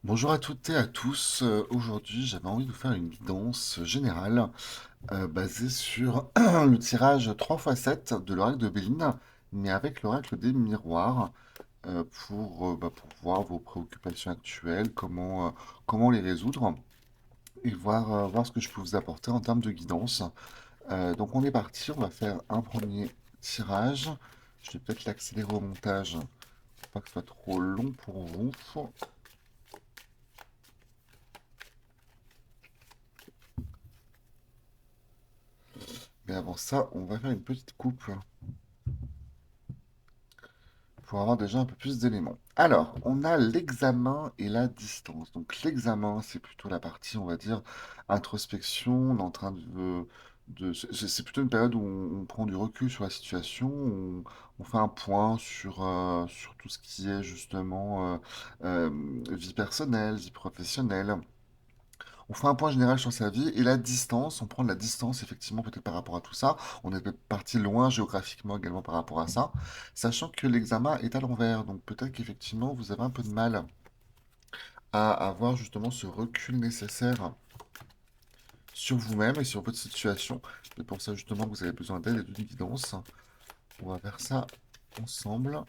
Bonjour à toutes et à tous. Aujourd'hui, j'avais envie de vous faire une guidance générale basée sur le tirage 3 x 7 de l'oracle de Béline, mais avec l'oracle des miroirs pour voir vos préoccupations actuelles, comment les résoudre et voir ce que je peux vous apporter en termes de guidance. Donc on est parti, on va faire un premier tirage. Je vais peut-être l'accélérer au montage pour pas que ce soit trop long pour vous. Mais avant ça, on va faire une petite coupe pour avoir déjà un peu plus d'éléments. Alors, on a l'examen et la distance. Donc l'examen, c'est plutôt la partie, on va dire, introspection. On est en train c'est plutôt une période où on prend du recul sur la situation, on fait un point sur tout ce qui est justement vie personnelle, vie professionnelle. On fait un point général sur sa vie et la distance, on prend de la distance effectivement peut-être par rapport à tout ça. On est peut-être parti loin géographiquement également par rapport à ça, sachant que l'examen est à l'envers. Donc peut-être qu'effectivement vous avez un peu de mal à avoir justement ce recul nécessaire sur vous-même et sur votre situation. C'est pour ça justement que vous avez besoin d'aide et de guidance. On va faire ça ensemble.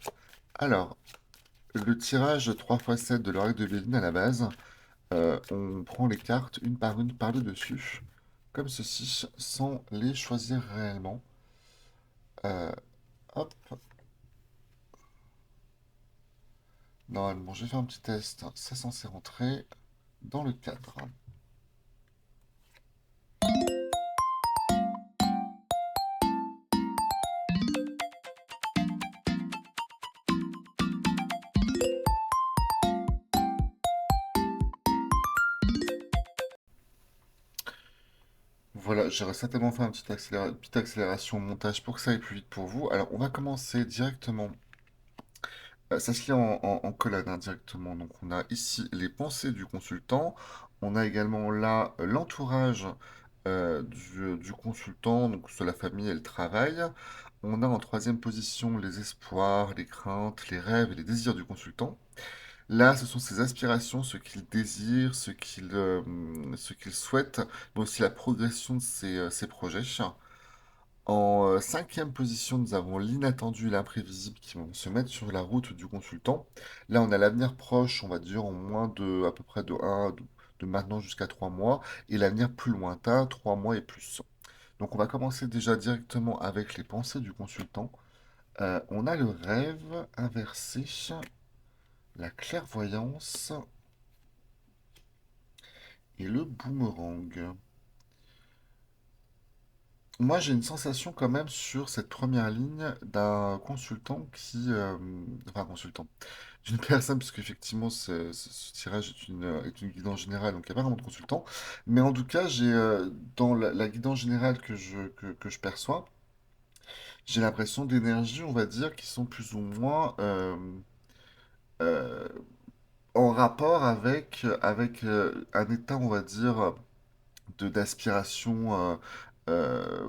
Alors, le tirage 3 x 7 de l'oracle de Béline à la base, on prend les cartes une par le dessus, comme ceci, sans les choisir réellement. Euh, Hop, normalement, je vais faire un petit test. C'est censé rentrer dans le cadre. Voilà, j'aurais certainement fait une petite accélération au montage pour que ça aille plus vite pour vous. Alors, on va commencer directement. Ça se lit en colonne hein, directement. Donc, on a ici les pensées du consultant. On a également là l'entourage du consultant, donc sur la famille et le travail. On a en troisième position les espoirs, les craintes, les rêves et les désirs du consultant. Là, ce sont ses aspirations, ce qu'il désire, ce qu'il souhaite, mais aussi la progression de ses projets. En cinquième position, nous avons l'inattendu et l'imprévisible qui vont se mettre sur la route du consultant. Là, on a l'avenir proche, on va dire en moins de à peu près de maintenant jusqu'à 3 mois, et l'avenir plus lointain, 3 mois et plus. Donc, on va commencer déjà directement avec les pensées du consultant. On a le rêve inversé, la clairvoyance et le boomerang. Moi, j'ai une sensation quand même sur cette première ligne d'un consultant enfin, consultant. D'une personne, parce qu'effectivement, ce tirage est une guidance générale, donc il n'y a pas vraiment de consultant. Mais en tout cas, dans la guidance générale que je perçois, j'ai l'impression d'énergie, on va dire, qui sont plus ou moins euh, en rapport avec un état, on va dire, d'aspiration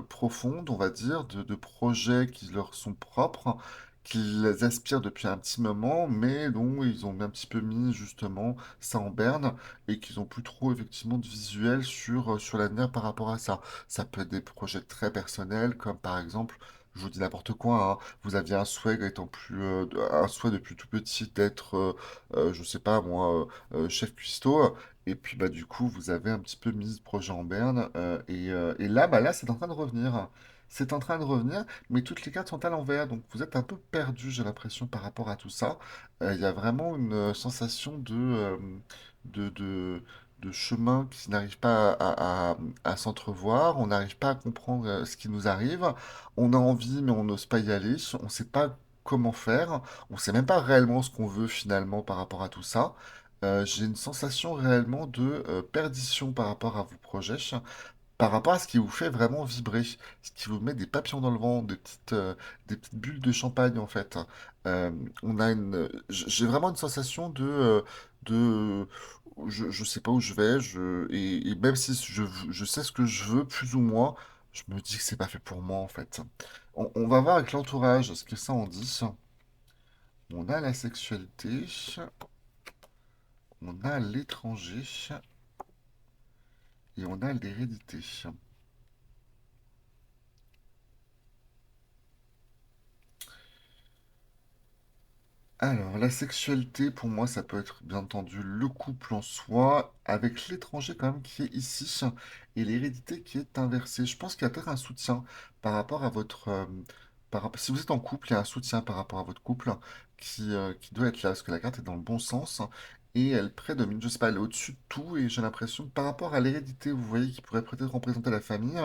profonde, on va dire, de projets qui leur sont propres, qu'ils aspirent depuis un petit moment, mais dont ils ont un petit peu mis justement ça en berne et qu'ils ont plus trop effectivement de visuel sur l'avenir par rapport à ça. Ça peut être des projets très personnels, comme par exemple, je vous dis n'importe quoi, hein, vous aviez un souhait depuis tout petit d'être, je sais pas moi, chef cuistot. Et puis bah du coup, vous avez un petit peu mis ce projet en berne. Et là, bah là, c'est en train de revenir. C'est en train de revenir, mais toutes les cartes sont à l'envers. Donc vous êtes un peu perdu, j'ai l'impression, par rapport à tout ça. Il y a vraiment une sensation de, de, de chemin qui n'arrive pas à s'entrevoir. On n'arrive pas à comprendre ce qui nous arrive. On a envie, mais on n'ose pas y aller. On ne sait pas comment faire. On ne sait même pas réellement ce qu'on veut finalement par rapport à tout ça. J'ai une sensation réellement de perdition par rapport à vos projets, par rapport à ce qui vous fait vraiment vibrer, ce qui vous met des papillons dans le ventre, des petites bulles de champagne en fait. Euh, j'ai vraiment une sensation de je sais pas où je vais, et même si je sais ce que je veux plus ou moins, je me dis que c'est pas fait pour moi en fait. On va voir avec l'entourage ce que ça en dit. On a la sexualité. On a l'étranger et on a l'hérédité. Alors, la sexualité, pour moi, ça peut être bien entendu le couple en soi, avec l'étranger quand même qui est ici, et l'hérédité qui est inversée. Je pense qu'il y a peut-être un soutien par rapport à votre... si vous êtes en couple, il y a un soutien par rapport à votre couple qui doit être là, parce que la carte est dans le bon sens, et elle prédomine, je sais pas, elle est au-dessus de tout, et j'ai l'impression que par rapport à l'hérédité, vous voyez, qui pourrait peut-être représenter la famille,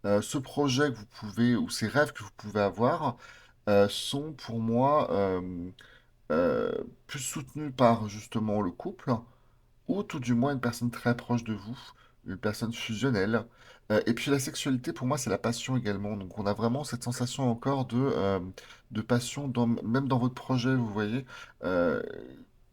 ce projet que vous pouvez, ou ces rêves que vous pouvez avoir, sont pour moi euh, plus soutenu par justement le couple, ou tout du moins une personne très proche de vous, une personne fusionnelle. Et puis la sexualité, pour moi, c'est la passion également. Donc on a vraiment cette sensation encore de passion, même dans votre projet, vous voyez. Euh,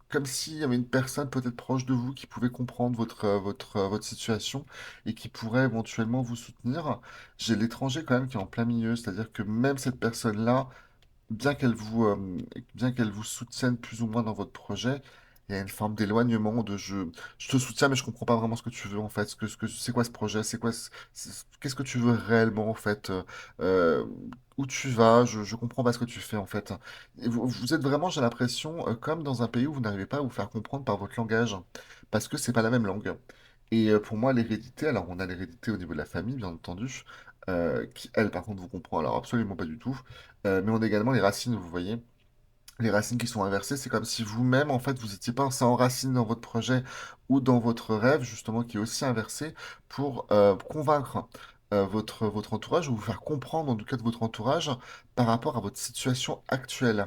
Comme s'il y avait une personne peut-être proche de vous qui pouvait comprendre votre situation et qui pourrait éventuellement vous soutenir. J'ai l'étranger quand même qui est en plein milieu, c'est-à-dire que même cette personne-là, bien qu'elle vous soutienne plus ou moins dans votre projet, il y a une forme d'éloignement de je te soutiens, mais je comprends pas vraiment ce que tu veux en fait. C'est quoi ce projet? Qu'est-ce que tu veux réellement en fait? Euh, Où tu vas? Je comprends pas ce que tu fais en fait. Et vous êtes vraiment, j'ai l'impression, comme dans un pays où vous n'arrivez pas à vous faire comprendre par votre langage, parce que c'est pas la même langue. Et pour moi, l'hérédité, alors on a l'hérédité au niveau de la famille, bien entendu, qui elle, par contre, vous comprend alors absolument pas du tout. Mais on a également les racines, vous voyez. Les racines qui sont inversées, c'est comme si vous-même, en fait, vous étiez pas sans racines dans votre projet ou dans votre rêve, justement, qui est aussi inversé, pour convaincre votre entourage, ou vous faire comprendre, en tout cas, de votre entourage, par rapport à votre situation actuelle.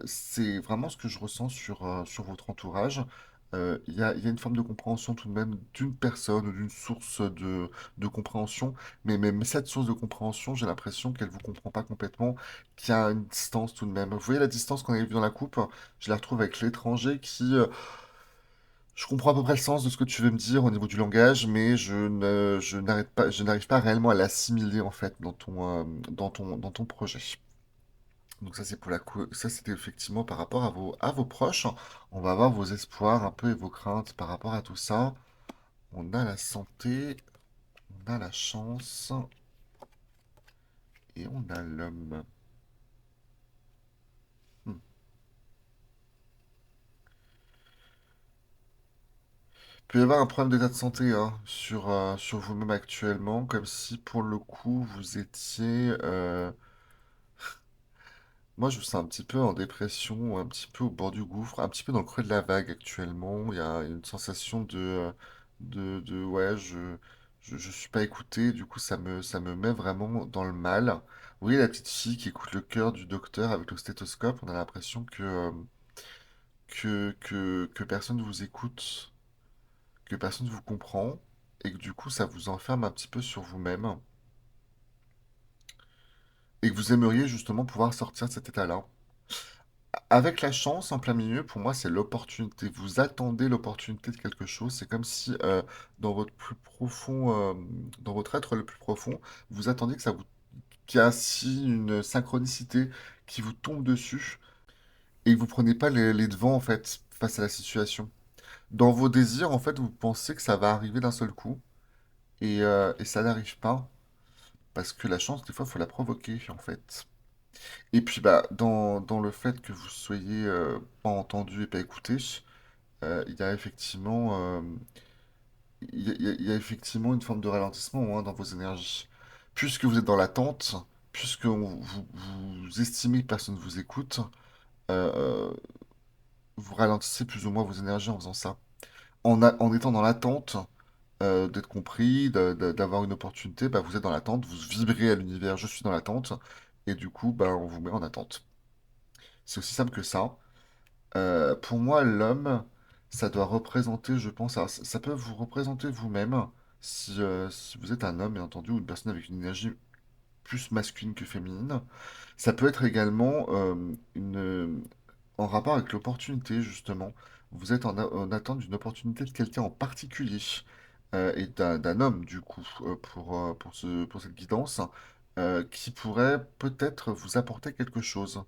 C'est vraiment ce que je ressens sur votre entourage. Il y a une forme de compréhension tout de même d'une personne ou d'une source de compréhension, mais cette source de compréhension, j'ai l'impression qu'elle vous comprend pas complètement, qu'il y a une distance tout de même. Vous voyez la distance qu'on avait vue dans la coupe? Je la retrouve avec l'étranger je comprends à peu près le sens de ce que tu veux me dire au niveau du langage, mais je n'arrive pas réellement à l'assimiler en fait dans ton projet. Donc ça c'est ça c'était effectivement par rapport à vos proches. On va voir vos espoirs un peu et vos craintes par rapport à tout ça. On a la santé, on a la chance et on a l'homme. Hmm. Il peut y avoir un problème d'état de santé hein, sur vous-même actuellement, comme si pour le coup vous étiez... Moi je vous sens un petit peu en dépression, un petit peu au bord du gouffre, un petit peu dans le creux de la vague actuellement. Il y a une sensation ouais, je suis pas écouté, du coup ça me met vraiment dans le mal. Vous voyez la petite fille qui écoute le cœur du docteur avec le stéthoscope, on a l'impression que personne ne vous écoute, que personne ne vous comprend, et que du coup ça vous enferme un petit peu sur vous-même, et que vous aimeriez justement pouvoir sortir de cet état-là. Avec la chance en plein milieu, pour moi, c'est l'opportunité. Vous attendez l'opportunité de quelque chose. C'est comme si dans votre plus profond, dans votre être le plus profond, vous attendiez qu'il y a ainsi une synchronicité qui vous tombe dessus et que vous prenez pas les devants en fait face à la situation. Dans vos désirs, en fait, vous pensez que ça va arriver d'un seul coup et ça n'arrive pas parce que la chance, des fois, il faut la provoquer en fait. Et puis, bah, dans le fait que vous soyez pas entendu et pas écouté, il y a effectivement, il y a effectivement une forme de ralentissement hein, dans vos énergies. Puisque vous êtes dans l'attente, puisque vous estimez que personne ne vous écoute, euh, euh, vous ralentissez plus ou moins vos énergies en faisant ça. En étant dans l'attente d'être compris, d'avoir une opportunité, bah, vous êtes dans l'attente, vous vibrez à l'univers, je suis dans l'attente, et du coup, bah, on vous met en attente. C'est aussi simple que ça. Pour moi, l'homme, ça doit représenter, je pense, alors, ça peut vous représenter vous-même, si vous êtes un homme, bien entendu, ou une personne avec une énergie plus masculine que féminine. Ça peut être également en rapport avec l'opportunité, justement. Vous êtes en attente d'une opportunité de quelqu'un en particulier, et d'un homme, du coup, pour cette guidance, qui pourrait peut-être vous apporter quelque chose,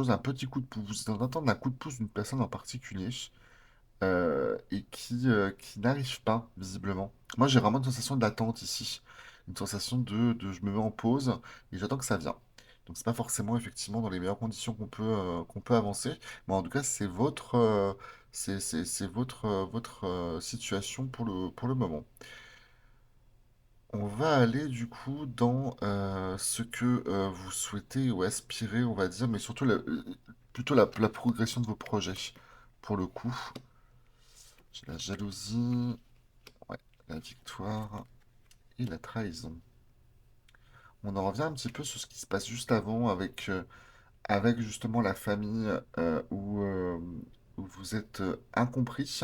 un petit coup de pouce. Vous êtes en attente d'un coup de pouce d'une personne en particulier, qui n'arrive pas, visiblement. Moi, j'ai vraiment une sensation d'attente ici. Une sensation de je me mets en pause et j'attends que ça vienne. Donc, c'est pas forcément effectivement dans les meilleures conditions qu'on peut avancer. Mais en tout cas, c'est votre situation pour le moment. On va aller du coup dans ce que vous souhaitez ou aspirez, on va dire, mais surtout plutôt la progression de vos projets. Pour le coup, j'ai la jalousie, ouais, la victoire et la trahison. On en revient un petit peu sur ce qui se passe juste avant avec justement la famille où vous êtes incompris,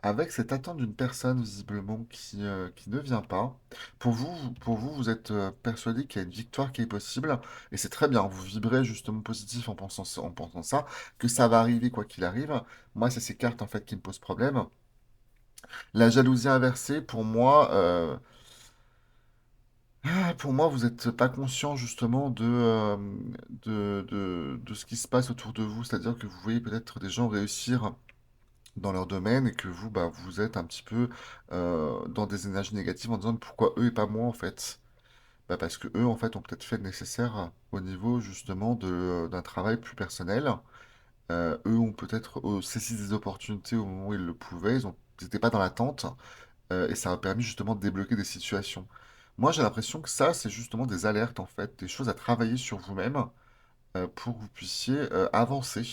avec cette attente d'une personne visiblement qui ne vient pas. Vous êtes persuadé qu'il y a une victoire qui est possible, et c'est très bien, vous vibrez justement positif en pensant ça, que ça va arriver quoi qu'il arrive. Moi, c'est ces cartes en fait qui me posent problème. La jalousie inversée, pour moi, vous n'êtes pas conscient justement de ce qui se passe autour de vous. C'est-à-dire que vous voyez peut-être des gens réussir dans leur domaine et que vous, bah, vous êtes un petit peu dans des énergies négatives en disant pourquoi eux et pas moi en fait. Bah, parce que eux en fait ont peut-être fait le nécessaire au niveau justement d'un travail plus personnel. Eux ont peut-être saisi des opportunités au moment où ils le pouvaient. Ils n'étaient pas dans l'attente. Et ça a permis justement de débloquer des situations. Moi, j'ai l'impression que ça, c'est justement des alertes, en fait, des choses à travailler sur vous-même pour que vous puissiez avancer.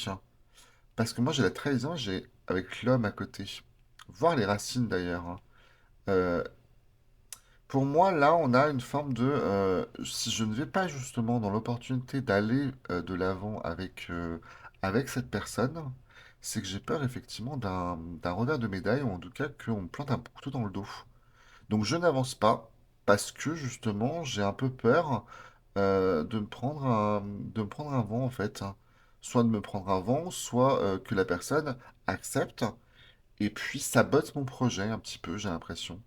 Parce que moi, j'ai la trahison, j'ai avec l'homme à côté. Voir les racines d'ailleurs, hein. Euh, pour moi, là, on a une forme si je ne vais pas justement dans l'opportunité d'aller de l'avant avec cette personne, c'est que j'ai peur effectivement d'un revers de médaille, ou en tout cas qu'on me plante un couteau dans le dos. Donc je n'avance pas parce que justement j'ai un peu peur de me prendre un vent en fait. Soit de me prendre un vent, soit que la personne accepte et puis sabote mon projet un petit peu, j'ai l'impression.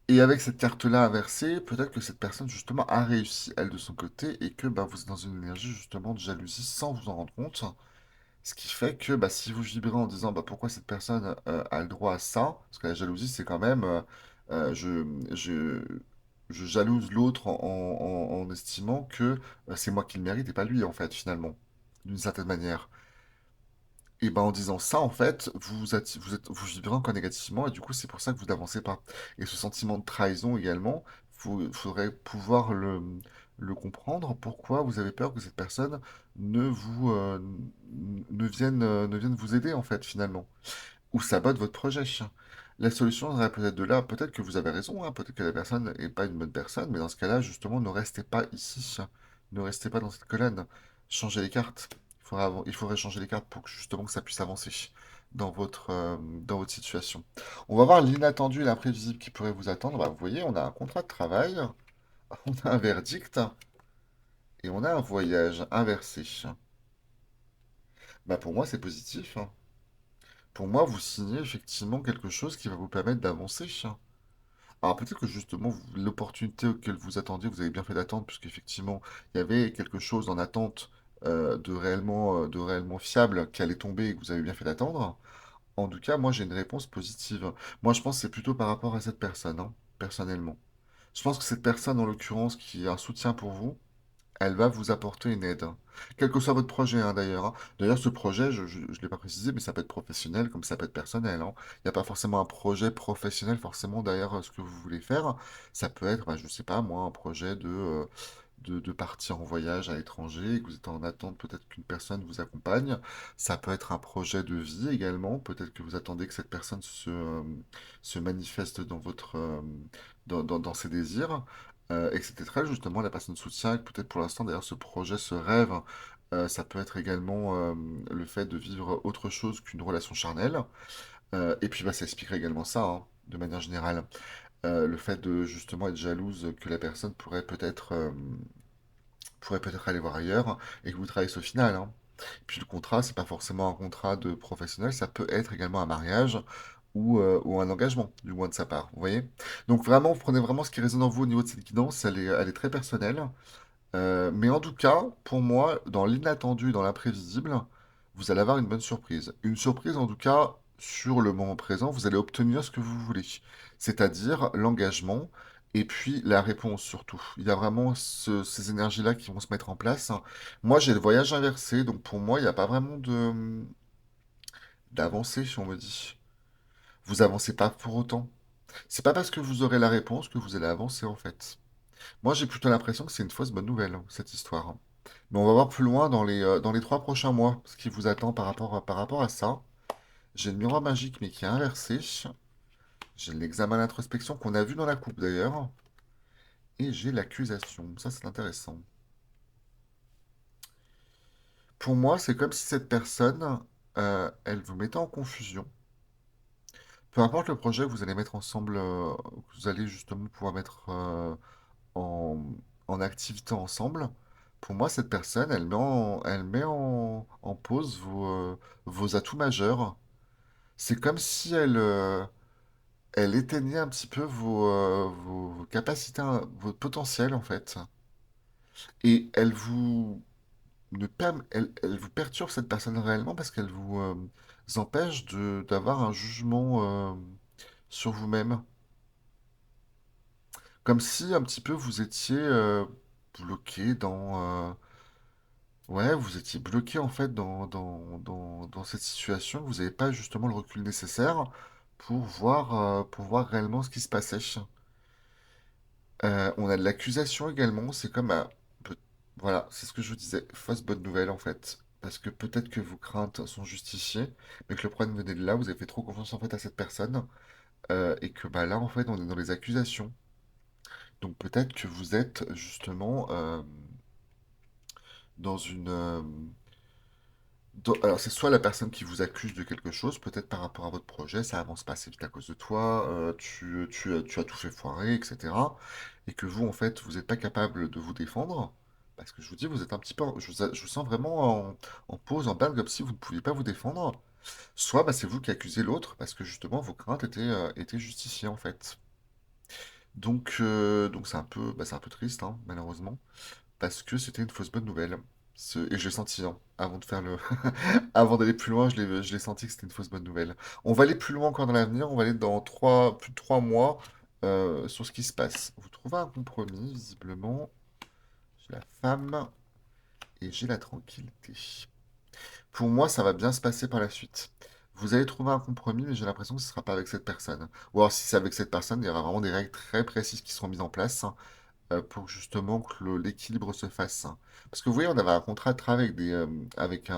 Et avec cette carte-là inversée, peut-être que cette personne justement a réussi elle de son côté et que bah, vous êtes dans une énergie justement de jalousie sans vous en rendre compte. Ce qui fait que bah, si vous vibrez en disant bah, pourquoi cette personne a le droit à ça, parce que la jalousie c'est quand même euh, je, je, je jalouse l'autre en estimant que c'est moi qui le mérite et pas lui en fait finalement, d'une certaine manière. Et ben en disant ça en fait, vous vibrez encore négativement et du coup c'est pour ça que vous n'avancez pas. Et ce sentiment de trahison également, il faudrait pouvoir le comprendre, pourquoi vous avez peur que cette personne ne vous ne vienne vous aider en fait finalement, ou sabote votre projet. La solution serait peut-être de là, peut-être que vous avez raison, hein, peut-être que la personne n'est pas une bonne personne, mais dans ce cas-là, justement, ne restez pas ici, ne restez pas dans cette colonne, changez les cartes. Il faudrait changer les cartes pour que justement que ça puisse avancer dans votre situation. On va voir l'inattendu et l'imprévisible qui pourrait vous attendre. Bah, vous voyez, on a un contrat de travail, on a un verdict et on a un voyage inversé. Bah, pour moi, c'est positif, hein. Pour moi, vous signez effectivement quelque chose qui va vous permettre d'avancer. Alors peut-être que justement, l'opportunité auquel vous attendiez, vous avez bien fait d'attendre, puisqu'effectivement, il y avait quelque chose en attente de réellement fiable qui allait tomber et que vous avez bien fait d'attendre. En tout cas, moi, j'ai une réponse positive. Moi, je pense que c'est plutôt par rapport à cette personne, hein, personnellement. Je pense que cette personne, en l'occurrence, qui est un soutien pour vous, elle va vous apporter une aide. Quel que soit votre projet, hein, d'ailleurs, hein. D'ailleurs, ce projet, je ne l'ai pas précisé, mais ça peut être professionnel comme ça peut être personnel, hein. Il n'y a pas forcément un projet professionnel forcément derrière ce que vous voulez faire. Ça peut être, bah, je sais pas, moi, un projet de partir en voyage à l'étranger, et que vous êtes en attente peut-être qu'une personne vous accompagne. Ça peut être un projet de vie également. Peut-être que vous attendez que cette personne se manifeste dans dans ses désirs. Etc. Justement, la personne soutient, que peut-être pour l'instant, d'ailleurs, ce projet, ce rêve, ça peut être également le fait de vivre autre chose qu'une relation charnelle. Et puis, bah, ça expliquerait également ça, hein, de manière générale. Le fait de justement être jalouse que la personne pourrait peut-être aller voir ailleurs et que vous travaillez au final, hein. Puis le contrat, c'est pas forcément un contrat de professionnel, ça peut être également un mariage ou un engagement, du moins de sa part, vous voyez? Donc vraiment, vous prenez vraiment ce qui résonne en vous au niveau de cette guidance, elle est très personnelle. Mais en tout cas, pour moi, dans l'inattendu, dans l'imprévisible, vous allez avoir une bonne surprise. Une surprise, en tout cas, sur le moment présent, vous allez obtenir ce que vous voulez. C'est-à-dire l'engagement et puis la réponse surtout. Il y a vraiment ces énergies-là qui vont se mettre en place. Moi, j'ai le voyage inversé, donc pour moi, il n'y a pas vraiment d'avancée, si on me dit. Vous avancez pas pour autant. C'est pas parce que vous aurez la réponse que vous allez avancer, en fait. Moi, j'ai plutôt l'impression que c'est une fausse bonne nouvelle, hein, cette histoire, hein. Mais on va voir plus loin dans les 3 prochains mois, ce qui vous attend par rapport à ça. J'ai le miroir magique, mais qui est inversé. J'ai l'examen d'introspection qu'on a vu dans la coupe d'ailleurs. Et j'ai l'accusation. Ça, c'est intéressant. Pour moi, c'est comme si cette personne, elle vous mettait en confusion. Peu importe le projet que vous allez mettre ensemble, que vous allez justement pouvoir mettre en, en activité ensemble. Pour moi, cette personne, elle met en pause vos atouts majeurs. C'est comme si elle éteignait un petit peu vos capacités, votre potentiel en fait. Et elle vous perturbe cette personne réellement parce qu'elle vous empêche d'avoir un jugement sur vous-même. Comme si un petit peu vous étiez bloqué ouais, vous étiez bloqué en fait dans cette situation. Vous n'avez pas justement le recul nécessaire pour voir réellement ce qui se passait. On a de l'accusation également, c'est comme voilà, c'est ce que je vous disais, fausse bonne nouvelle en fait. Parce que peut-être que vos craintes sont justifiées, mais que le problème venait de là, vous avez fait trop confiance en fait à cette personne, et que bah là en fait on est dans les accusations. Donc peut-être que vous êtes justement dans alors c'est soit la personne qui vous accuse de quelque chose, peut-être par rapport à votre projet, ça avance pas assez vite à cause de toi, tu as tout fait foirer, etc. Et que vous, en fait, vous n'êtes pas capable de vous défendre, parce que je vous dis, vous êtes un petit peu, je vous sens vraiment en pause, en berne, comme si vous ne pouviez pas vous défendre. Soit bah, c'est vous qui accusez l'autre, parce que justement vos craintes étaient justifiées, en fait. Donc c'est un peu triste, hein, malheureusement, parce que c'était une fausse bonne nouvelle. Et je l'ai senti, hein, avant de faire le, avant d'aller plus loin, je l'ai senti que c'était une fausse bonne nouvelle. On va aller plus loin encore dans l'avenir, on va aller dans plus de 3 mois sur ce qui se passe. Vous trouvez un compromis, visiblement. J'ai la femme et j'ai la tranquillité. Pour moi, ça va bien se passer par la suite. Vous allez trouver un compromis, mais j'ai l'impression que ce ne sera pas avec cette personne. Ou alors, si c'est avec cette personne, il y aura vraiment des règles très précises qui seront mises en place, pour justement que l'équilibre se fasse. Parce que vous voyez, on avait un contrat de travail avec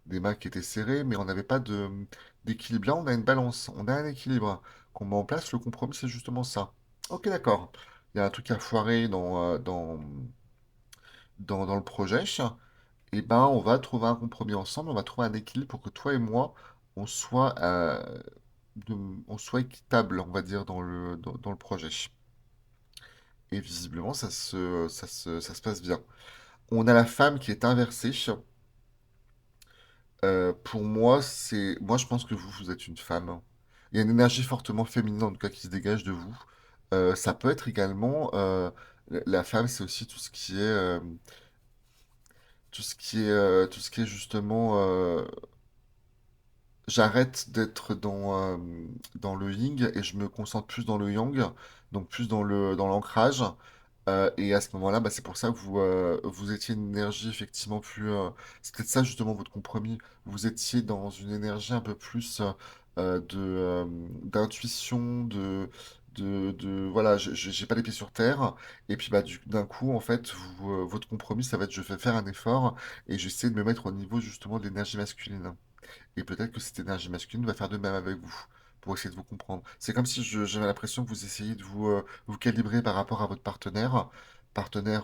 des mains qui étaient serrées, mais on n'avait pas d'équilibre. Là, on a une balance, on a un équilibre qu'on met en place. Le compromis, c'est justement ça. Ok, d'accord. Il y a un truc à foirer dans le projet. Et ben, on va trouver un compromis ensemble, on va trouver un équilibre pour que toi et moi, on soit, de- on soit équitable, on va dire, dans le projet. Et visiblement, ça se passe bien. On a la femme qui est inversée. Pour moi, moi, je pense que vous êtes une femme. Il y a une énergie fortement féminine, en tout cas, qui se dégage de vous. Ça peut être également, la femme, c'est aussi tout ce qui est justement, j'arrête d'être dans le yin et je me concentre plus dans le yang, donc plus dans l'ancrage. Et à ce moment-là, bah, c'est pour ça que vous étiez une énergie effectivement plus. C'est peut-être ça justement votre compromis. Vous étiez dans une énergie un peu plus d'intuition, voilà, j'ai pas les pieds sur terre. Et puis bah, d'un coup, en fait, votre compromis, ça va être je vais faire un effort et j'essaie de me mettre au niveau justement de l'énergie masculine. Et peut-être que cette énergie masculine va faire de même avec vous, pour essayer de vous comprendre. C'est comme si j'avais l'impression que vous essayez de vous calibrer par rapport à votre partenaire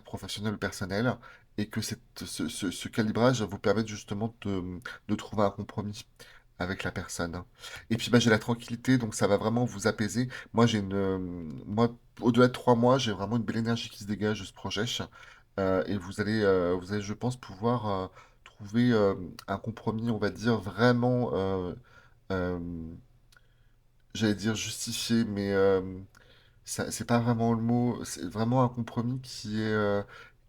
professionnel ou personnel, et que ce calibrage va vous permettre justement de trouver un compromis avec la personne. Et puis bah, j'ai la tranquillité, donc ça va vraiment vous apaiser. Moi, au-delà de 3 mois, j'ai vraiment une belle énergie qui se dégage de ce projet. Et vous allez, je pense, pouvoir trouver un compromis, on va dire, vraiment, euh, j'allais dire justifié, mais c'est pas vraiment le mot. C'est vraiment un compromis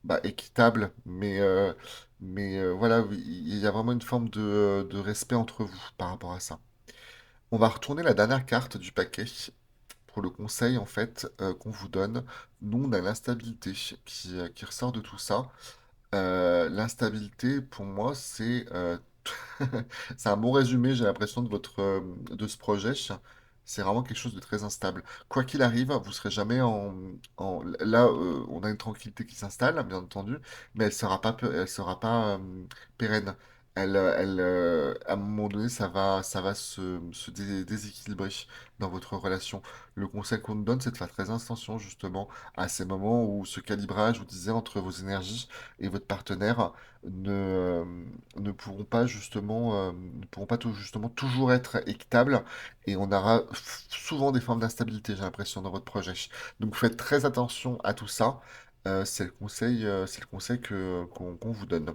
bah, équitable, voilà, oui, il y a vraiment une forme de respect entre vous par rapport à ça. On va retourner la dernière carte du paquet pour le conseil en fait qu'on vous donne. Nous, on a l'instabilité qui ressort de tout ça. L'instabilité, pour moi, c'est un bon résumé, j'ai l'impression, de ce projet. C'est vraiment quelque chose de très instable. Quoi qu'il arrive, vous serez jamais Là, on a une tranquillité qui s'installe, bien entendu, mais elle sera pas pérenne. À un moment donné, ça va déséquilibrer dans votre relation. Le conseil qu'on nous donne, c'est de faire très attention, justement, à ces moments où ce calibrage, je vous disais, entre vos énergies et votre partenaire ne, euh, ne pourront pas justement toujours être équitables et on aura souvent des formes d'instabilité, j'ai l'impression, dans votre projet. Donc faites très attention à tout ça. C'est le conseil qu'on vous donne.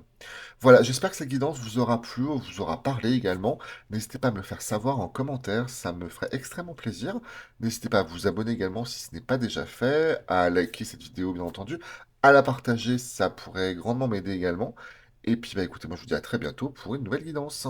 Voilà, j'espère que cette guidance vous aura plu, vous aura parlé également. N'hésitez pas à me le faire savoir en commentaire, ça me ferait extrêmement plaisir. N'hésitez pas à vous abonner également si ce n'est pas déjà fait, à liker cette vidéo bien entendu, à la partager, ça pourrait grandement m'aider également. Et puis bah écoutez, moi je vous dis à très bientôt pour une nouvelle guidance.